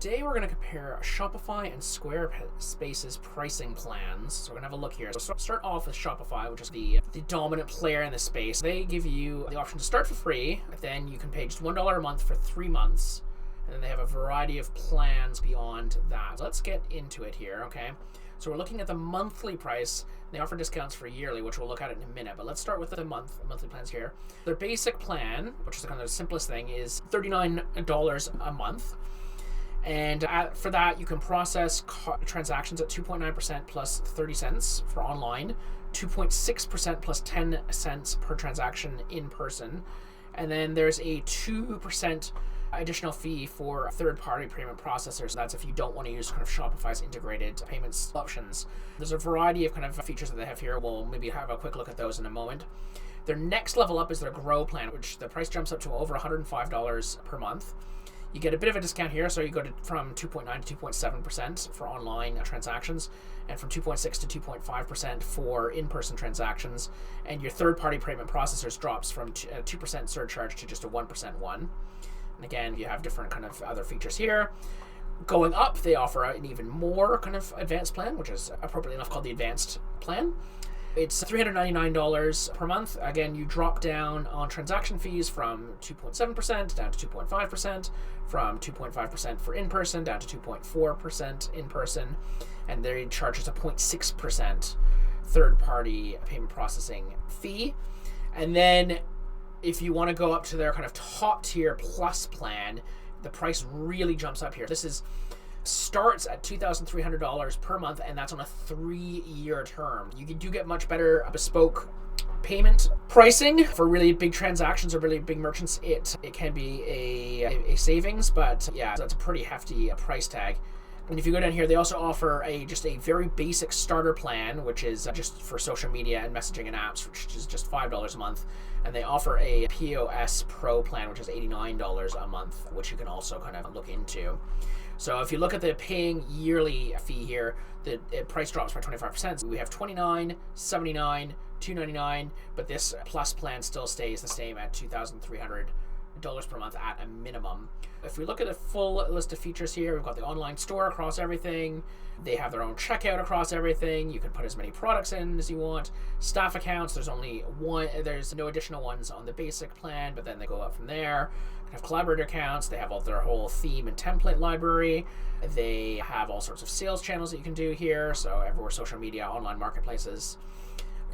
Today we're going to compare Shopify and Squarespace's pricing plans. So we're going to have a look here. So start off with Shopify, which is the dominant player in the space. They give you the option to start for free, then you can pay just $1 a month for 3 months, and then they have a variety of plans beyond that. Let's get into it here, okay? So we're looking at the monthly price. They offer discounts for yearly, which we'll look at in a minute, but let's start with the monthly plans here. Their basic plan, which is kind of the simplest thing, is $39 a month. And for that, you can process transactions at 2.9% plus 30 cents for online, 2.6% plus 10 cents per transaction in person. And then there's a 2% additional fee for third-party payment processors. That's if you don't want to use kind of Shopify's integrated payments options. There's a variety of kind of features that they have here. We'll maybe have a quick look at those in a moment. Their next level up is their Grow plan, which the price jumps up to over $105 per month. You get a bit of a discount here, so you go from 2.9 to 2.7% for online transactions, and from 2.6 to 2.5% for in-person transactions. And your third-party payment processors drops from 2% surcharge to just a 1% one. And again, you have different kind of other features here. Going up, they offer an even more kind of advanced plan, which is appropriately enough called the advanced plan. It's $399 per month. Again, you drop down on transaction fees from 2.7% down to 2.5%, from 2.5% for in-person down to 2.4% in-person, and they charge us a 0.6% third-party payment processing fee. And then if you want to go up to their kind of top-tier plus plan, the price really jumps up here. This starts at $2,300 per month, and that's on a 3-year term. You do get much better bespoke payment pricing for really big transactions or really big merchants. It can be a savings, but yeah, that's a pretty hefty price tag. And if you go down here, they also offer just a very basic starter plan, which is just for social media and messaging and apps, which is just $5 a month. And they offer a POS Pro plan, which is $89 a month, which you can also kind of look into. So if you look at the paying yearly fee here, the price drops by 25%. So we have $29, $79, $299, but this plus plan still stays the same at $2,300 per month at a minimum. If we look at the full list of features here, we've got the online store across everything. They have their own checkout across everything. You can put as many products in as you want. Staff accounts, there's only one. There's no additional ones on the basic plan, but then they go up from there. They have collaborator accounts. They have all their whole theme and template library. They have all sorts of sales channels that you can do here. So everywhere, social media, online marketplaces.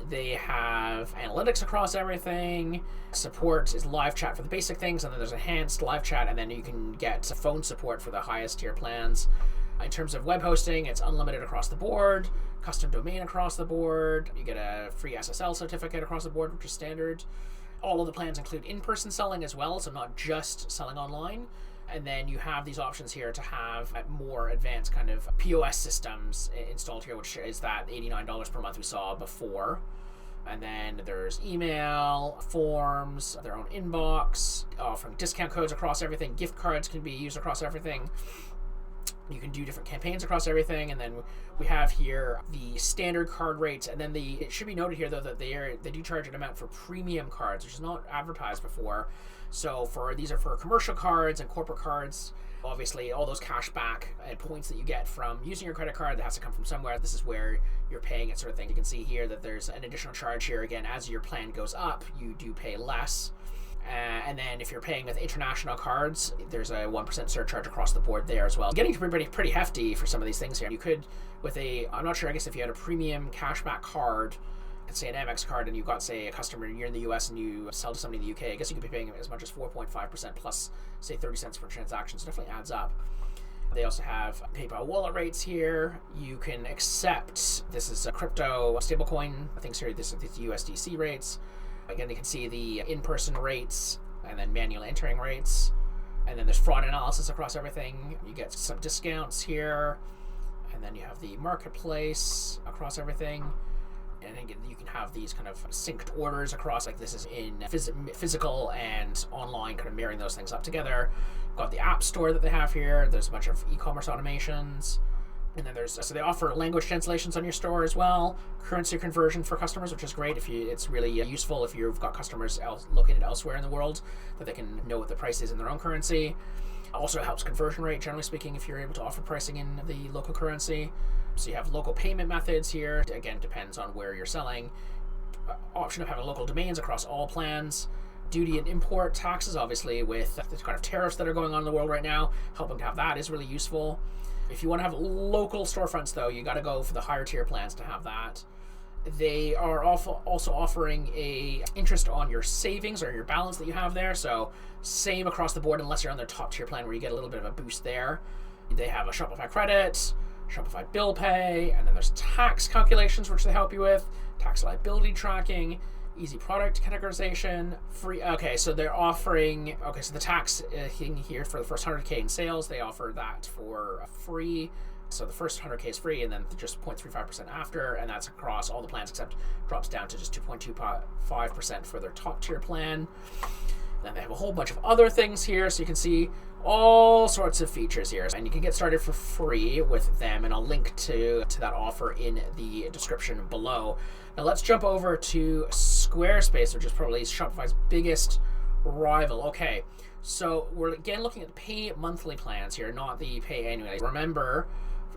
They have analytics across everything. Support is live chat for the basic things, and then there's enhanced live chat, and then you can get phone support for the highest tier plans. In terms of web hosting, it's unlimited across the board, custom domain across the board. You get a free SSL certificate across the board, which is standard. All of the plans include in-person selling as well, so not just selling online. And then you have these options here to have more advanced kind of POS systems installed here, which is that $89 per month we saw before. And then there's email, forms, their own inbox, offering discount codes across everything. Gift cards can be used across everything. You can do different campaigns across everything. And then we have here the standard card rates. And then it should be noted here, though, that they do charge an amount for premium cards, which is not advertised before. So these are for commercial cards and corporate cards. Obviously, all those cash back and points that you get from using your credit card, that has to come from somewhere. This is where you're paying it, sort of thing. You can see here that there's an additional charge here. Again, as your plan goes up, you do pay less. And then if you're paying with international cards, there's a 1% surcharge across the board there as well. Getting to be pretty hefty for some of these things here. You could, I'm not sure, I guess if you had a premium cashback card, say an Amex card, and you've got, say, a customer, and you're in the US and you sell to somebody in the UK, I guess you could be paying as much as 4.5% plus, say, 30 cents per transaction. So it definitely adds up. They also have PayPal wallet rates here. You can accept, this is a crypto stablecoin. I think, sorry, this is USDC rates. Again, you can see the in-person rates and then manual entering rates. And then there's fraud analysis across everything. You get some discounts here. And then you have the marketplace across everything. And then you can have these kind of synced orders across, like this is in physical and online, kind of marrying those things up together. Got the app store that they have here. There's a bunch of e-commerce automations. And then so they offer language translations on your store as well. Currency conversion for customers, which is great. It's really useful if you've got customers located elsewhere in the world, that they can know what the price is in their own currency. Also helps conversion rate, generally speaking, if you're able to offer pricing in the local currency. So you have local payment methods here. Again, depends on where you're selling. Option of having local domains across all plans. Duty and import taxes, obviously, with the kind of tariffs that are going on in the world right now, helping to have that is really useful. If you want to have local storefronts, though, you got to go for the higher tier plans to have that. They are also offering a interest on your savings or your balance that you have there. So same across the board, unless you're on their top tier plan where you get a little bit of a boost there. They have a Shopify credit, Shopify bill pay, and then there's tax calculations, which they help you with, tax liability tracking, easy product categorization, free. Okay, so they're offering, so the tax thing here for the first 100K in sales, they offer that for free. So the first 100K is free, and then just 0.35% after, and that's across all the plans except drops down to just 2.25% for their top tier plan. Then they have a whole bunch of other things here, so you can see all sorts of features here, and you can get started for free with them, and I'll link to that offer in the description below. Now let's jump over to Squarespace, which is probably Shopify's biggest rival. Okay, so we're again looking at the pay monthly plans here, not the pay annually. Remember,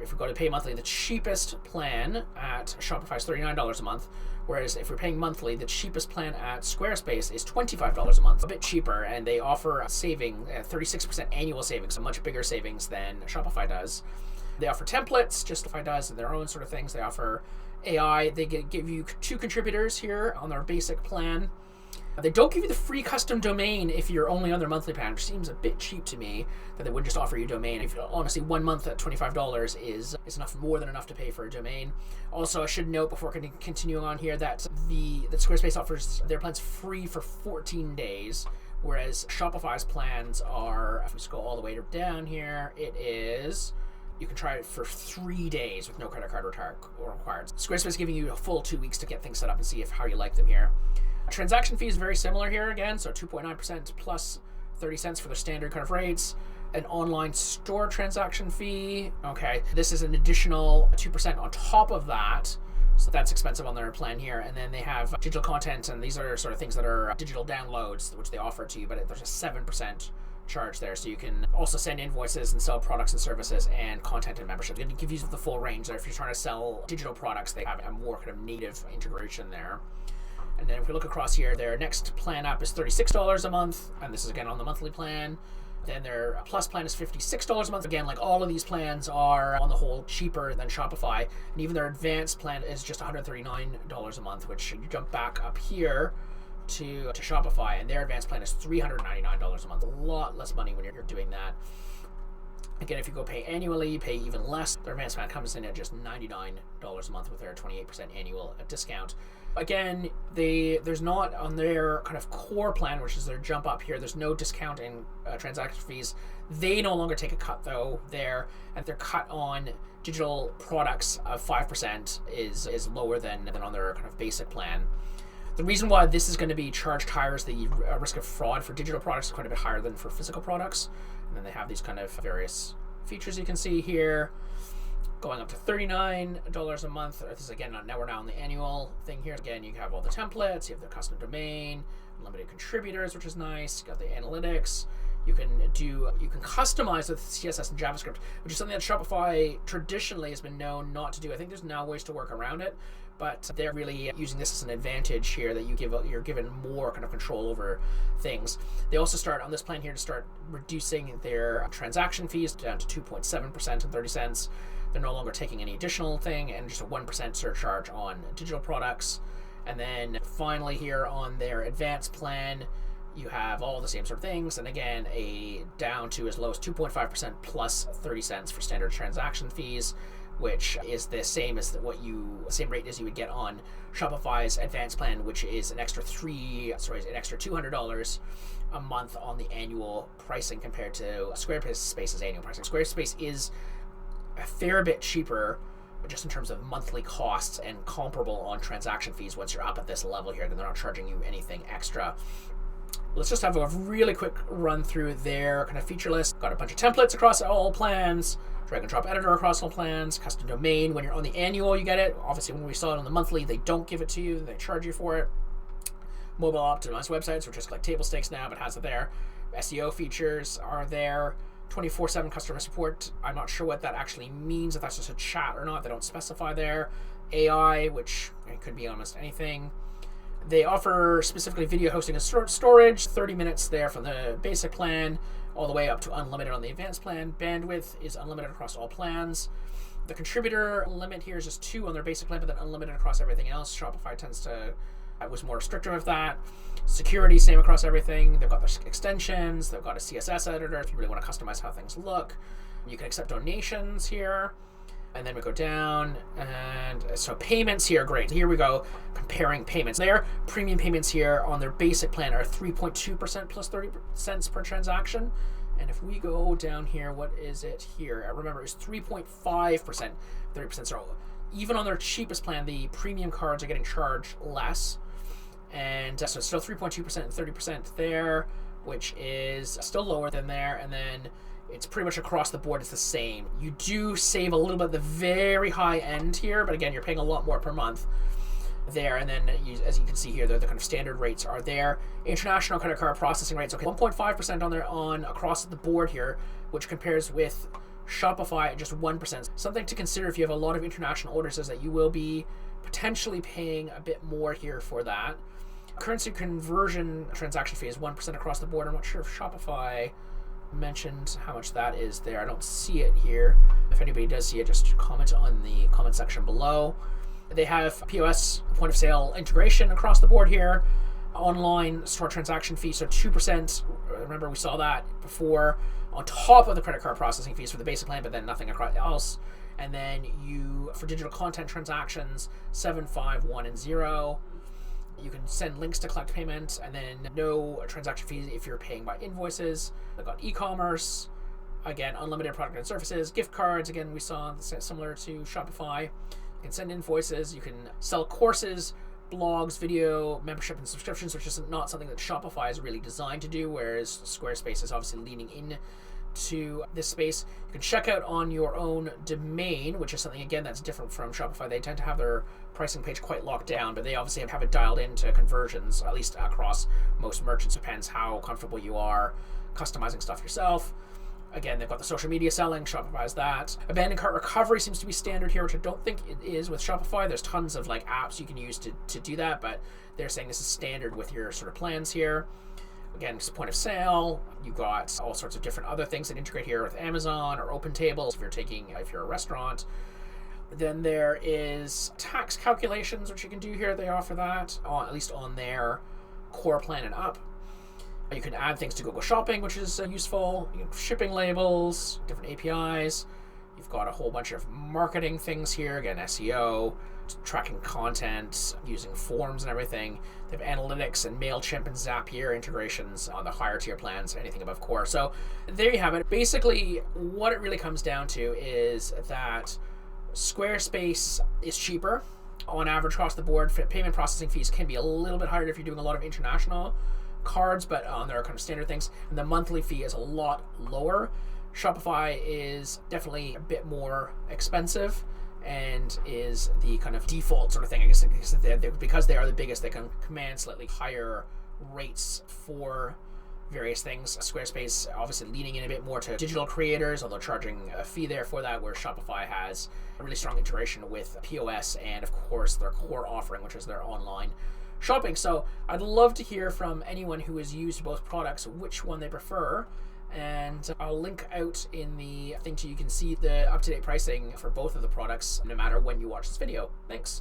if we go to pay monthly, the cheapest plan at Shopify is $39 a month, whereas if we're paying monthly, the cheapest plan at Squarespace is $25 a month, a bit cheaper, and they offer a saving, 36% annual savings, a much bigger savings than Shopify does. They offer templates, just Shopify does, and their own sort of things. They offer AI. They give you 2 contributors here on their basic plan. They don't give you the free custom domain if you're only on their monthly plan, which seems a bit cheap to me, that they wouldn't just offer you a domain. If honestly, 1 month at $25 is more than enough to pay for a domain. Also, I should note before continuing on here that Squarespace offers their plans free for 14 days, whereas Shopify's plans are, if we just go all the way down here, you can try it for 3 days with no credit card required. Squarespace is giving you a full 2 weeks to get things set up and see how you like them here. Transaction fee is very similar here again, so 2.9% plus 30 cents for the standard kind of rates. An online store transaction fee. Okay, this is an additional 2% on top of that, so that's expensive on their plan here. And then they have digital content, and these are sort of things that are digital downloads, which they offer to you, but there's a 7% charge there, so you can also send invoices and sell products and services and content and memberships. It gives you the full range there. If you're trying to sell digital products, they have a more kind of native integration there. And then if we look across here, their next plan up is $36 a month, and this is again on the monthly plan. Then their plus plan is $56 a month. Again, like all of these plans are on the whole cheaper than Shopify, and even their advanced plan is just $139 a month, which you jump back up here to Shopify, and their advanced plan is $399 a month. A lot less money when you're doing that. Again, if you go pay annually, you pay even less. Their advanced plan comes in at just $99 a month with their 28% annual discount. Again, there's not on their kind of core plan, which is their jump up here, there's no discount in transaction fees. They no longer take a cut though there, and their cut on digital products of 5% is lower than on their kind of basic plan. The reason why this is going to be charged higher is the risk of fraud for digital products is quite a bit higher than for physical products. And then they have these kind of various features you can see here, going up to $39 a month. This is again, now we're on the annual thing here. Again, you have all the templates, you have the custom domain, limited contributors, which is nice. You got the analytics. You can customize with CSS and JavaScript, which is something that Shopify traditionally has been known not to do. I think there's now ways to work around it, but they're really using this as an advantage here that you're given more kind of control over things. They also start on this plan here to start reducing their transaction fees down to 2.7% and 30 cents. They're no longer taking any additional thing, and just a 1% surcharge on digital products. And then finally here on their advanced plan, you have all the same sort of things, and again, a down to as low as 2.5% plus 30 cents for standard transaction fees, which is the same as same rate as you would get on Shopify's advanced plan, which is an extra $200 a month on the annual pricing compared to Squarespace's annual pricing. Squarespace is a fair bit cheaper just in terms of monthly costs and comparable on transaction fees once you're up at this level here, then they're not charging you anything extra. Let's just have a really quick run through their kind of feature list. Got a bunch of templates across all plans, drag and drop editor across all plans, custom domain. When you're on the annual, you get it. Obviously, when we saw it on the monthly, they don't give it to you. They charge you for it. Mobile optimized websites, which is like table stakes now, but has it there. SEO features are there. 24/7 customer support. I'm not sure what that actually means, if that's just a chat or not. They don't specify there. AI, which could be almost anything. They offer specifically video hosting and storage, 30 minutes there from the basic plan, all the way up to unlimited on the advanced plan. Bandwidth is unlimited across all plans. The contributor limit here is just 2 on their basic plan, but then unlimited across everything else. Shopify was more restrictive of that. Security, same across everything. They've got their extensions. They've got a CSS editor if you really want to customize how things look. You can accept donations here. And then we go down, and so payments here, great. Here we go, comparing payments. Their premium payments here on their basic plan are 3.2% plus 30 cents per transaction. And if we go down here, what is it here? I remember it was 3.5%, 30%. So even on their cheapest plan, the premium cards are getting charged less. And so it's still 3.2% and 30% there, which is still lower than there. And then it's pretty much across the board, it's the same. You do save a little bit at the very high end here, but again, you're paying a lot more per month there. And then as you can see here, the kind of standard rates are there. International credit card processing rates, okay, 1.5% on across the board here, which compares with Shopify at just 1%. Something to consider if you have a lot of international orders is that you will be potentially paying a bit more here for that. Currency conversion transaction fee is 1% across the board. I'm not sure if Shopify mentioned how much that is there. I don't see it here. If anybody does see it, just comment on the comment section below. They have POS, point of sale integration across the board here. Online store transaction fee, so 2%. Remember, we saw that before, on top of the credit card processing fees for the basic plan, but then nothing else. And then for digital content transactions, 7, 5, 1, and 0. You can send links to collect payment, and then no transaction fees if you're paying by invoices. They've got e-commerce, again, unlimited product and services, gift cards, again, we saw similar to Shopify. You can send invoices, you can sell courses, blogs, video, membership, and subscriptions, which is not something that Shopify is really designed to do, whereas Squarespace is obviously leaning in to this space. You can check out on your own domain, which is something, again, that's different from Shopify. They tend to have their pricing page quite locked down, but they obviously have it dialed into conversions, at least across most merchants. Depends how comfortable you are customizing stuff yourself. Again, they've got the social media selling. Shopify has that. Abandoned cart recovery seems to be standard here, which I don't think it is with Shopify. There's tons of apps you can use to do that, but they're saying this is standard with your sort of plans here. Again, it's point of sale. You've got all sorts of different other things that integrate here with Amazon or OpenTable if you're a restaurant. Then there is tax calculations, which you can do here. They offer that, at least on their core plan and up. You can add things to Google Shopping, which is useful. You have shipping labels, different APIs. You've got a whole bunch of marketing things here. Again, SEO, tracking content, using forms and everything. They have analytics and MailChimp and Zapier integrations on the higher tier plans, anything above core. So there you have it. Basically, what it really comes down to is that Squarespace is cheaper on average across the board. Payment processing fees can be a little bit higher if you're doing a lot of international cards, but there are kind of standard things. And the monthly fee is a lot lower. Shopify is definitely a bit more expensive and is the kind of default sort of thing. I guess because they are the biggest, they can command slightly higher rates for various things. Squarespace obviously leaning in a bit more to digital creators, although charging a fee there for that, where Shopify has a really strong integration with POS and, of course, their core offering, which is their online shopping. So I'd love to hear from anyone who has used both products, which one they prefer. And I'll link out in the thing so you can see the up-to-date pricing for both of the products no matter when you watch this video. Thanks.